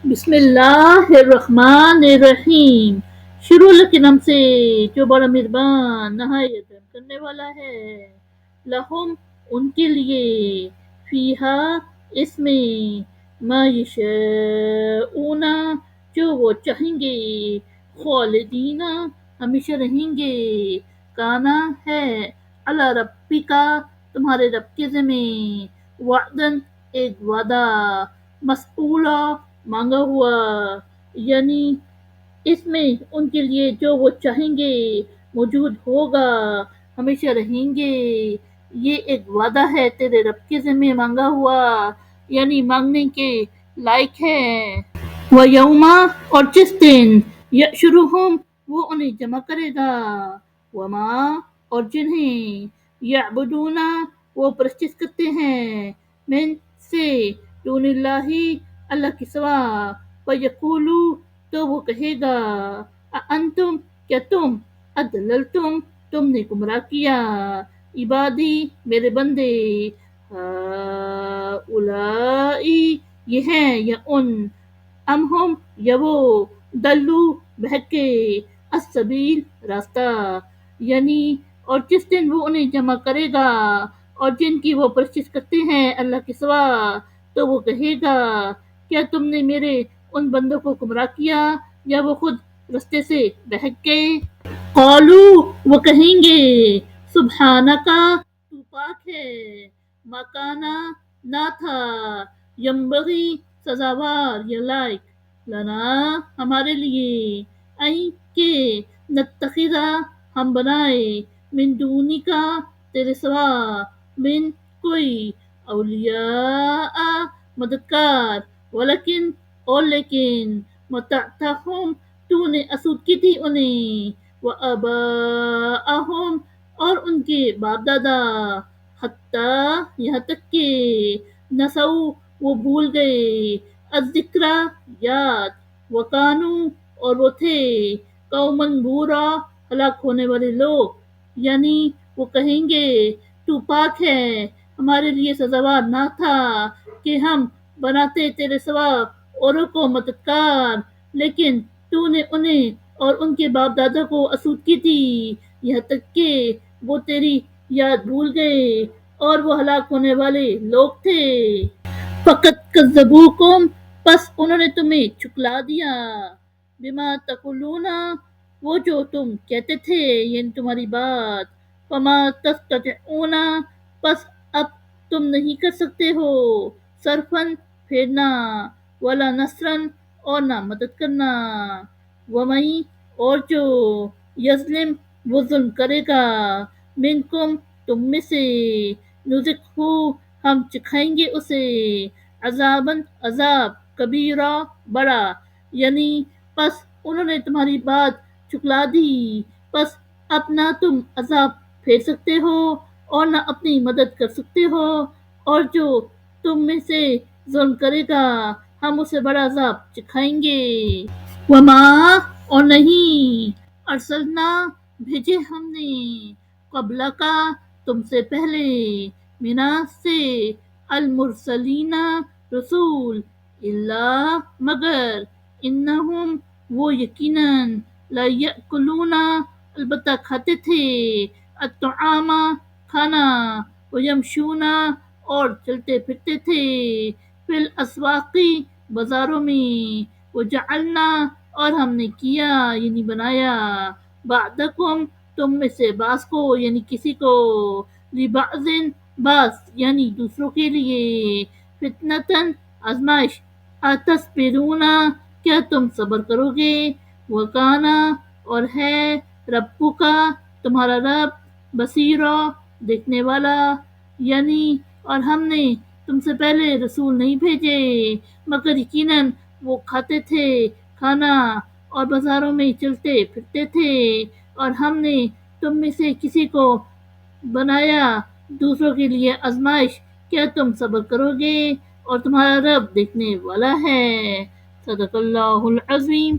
بسم اللہ الرحمن الرحیم۔ شروع کے نام سے جو بڑا مہربان نہایت رحم کرنے والا ہے۔ لہم ان کے لیے، فیہا اس میں، ما یشاءون جو وہ چاہیں گے، خالدین ہمیشہ رہیں گے، کانا ہے، علی ربک تمہارے رب کے ذمہ، وعدن ایک وعدہ، مسئولا مانگا ہوا، یعنی اس میں ان کے لیے جو وہ چاہیں گے موجود ہوگا، ہمیشہ رہیں گے۔ یہ ایک وعدہ ہے تیرے رب کے ذمہ مانگا ہوا، یعنی مانگنے کے لائق ہے۔ وَيَوْمَ اور جس دن، یحشرہم وہ انہیں جمع کرے گا، وما اور جنہیں، یعبدون وہ پرستش کرتے ہیں، من سے، دون اللہ اللہ کے سوا، فیقول تو وہ کہے گا، اَأَنتُم کیا تم، اضللتم تم نے گمراہ کیا، عبادی میرے بندے، ہؤلاء یہ ہیں یا ان، ام ہم یا وہ، دلو بہکے، السبیل راستہ، یعنی اور جس دن وہ انہیں جمع کرے گا اور جن کی وہ پرستش کرتے ہیں اللہ کے سوا، تو وہ کہے گا، کیا تم نے میرے ان بندوں کو گمراہ کیا یا وہ خود رستے سے بہک گئے؟ قالو وہ کہیں گے، سبحانکا تو پاک ہے، مکانا نہ تھا، ینبغی سزاوار یا لائق، لنا ہمارے لیے، این کہ نتخذا ہم بنائے، من دونکا تیرے سوا، من کوئی، اولیاء مددگار، ولیکن اور لیکن، متعتہم تو نے اسود کی تھی انہیں، وآباءہم اور ان کے باپ دادا، حتیٰ یہاں تک کہ، نسوا وہ بھول گئے، الذکرہ یاد، وکانوا اور وہ تھے، قوماً بورا ہلاک ہونے والے لوگ، یعنی وہ کہیں گے تو پاک ہے، ہمارے لیے سزاوار نہ تھا کہ ہم بناتے تیرے سوا اوروں کو مددگار، لیکن تو نے انہیں اور ان کے باپ دادا کو اسود کی تھی، یہاں تک کہ وہ تیری یاد بھول گئے اور وہ ہلاک ہونے والے لوگ تھے۔ فقط کذبوکم پس انہوں نے تمہیں جھٹلا دیا، بما تقولون وہ جو تم کہتے تھے، یعنی تمہاری بات، فما تستطیعون پس اب تم نہیں کر سکتے ہو، صرفاً پھیرنا، ولا نصراً اور نہ مدد کرنا، ومن اور جو، یظلم وہ ظلم کرے گا، منکم تم میں سے، نذقہ ہم چکھائیں گے اسے، عذاباً عذاب، کبیرہ بڑا، یعنی پس انہوں نے تمہاری بات جھٹلا دی، پس اب نہ تم عذاب پھیر سکتے ہو اور نہ اپنی مدد کر سکتے ہو، اور جو تم میں سے ظلم کرے گا ہم اسے بڑا عذاب چکھائیں گے۔ وما اور نہیں، ارسلنا بھیجے ہم نے، قبل کا تم سے پہلے، منا سے، المرسلین رسول، الا مگر، انہم وہ یقیناً، لیأکلون البتہ کھاتے تھے، الطعام کھانا، ویمشون اور چلتے پھرتے تھے، فی الاسواق بازاروں میں، وجعلنا اور ہم نے کیا یعنی بنایا، بعدکم تم میں سے بعض کو یعنی کسی کو، لبعض بعض یعنی دوسروں کے لیے، فتنۃ آزمائش، اتصبرون کیا تم صبر کرو گے، وکانا اور ہے، ربک تمہارا رب، بصیرا دیکھنے والا، یعنی اور ہم نے تم سے پہلے رسول نہیں بھیجے مگر یقیناً وہ کھاتے تھے کھانا اور بازاروں میں چلتے پھرتے تھے، اور ہم نے تم میں سے کسی کو بنایا دوسروں کے لیے آزمائش، کیا تم صبر کرو گے اور تمہارا رب دیکھنے والا ہے۔ صدق اللہ العظیم۔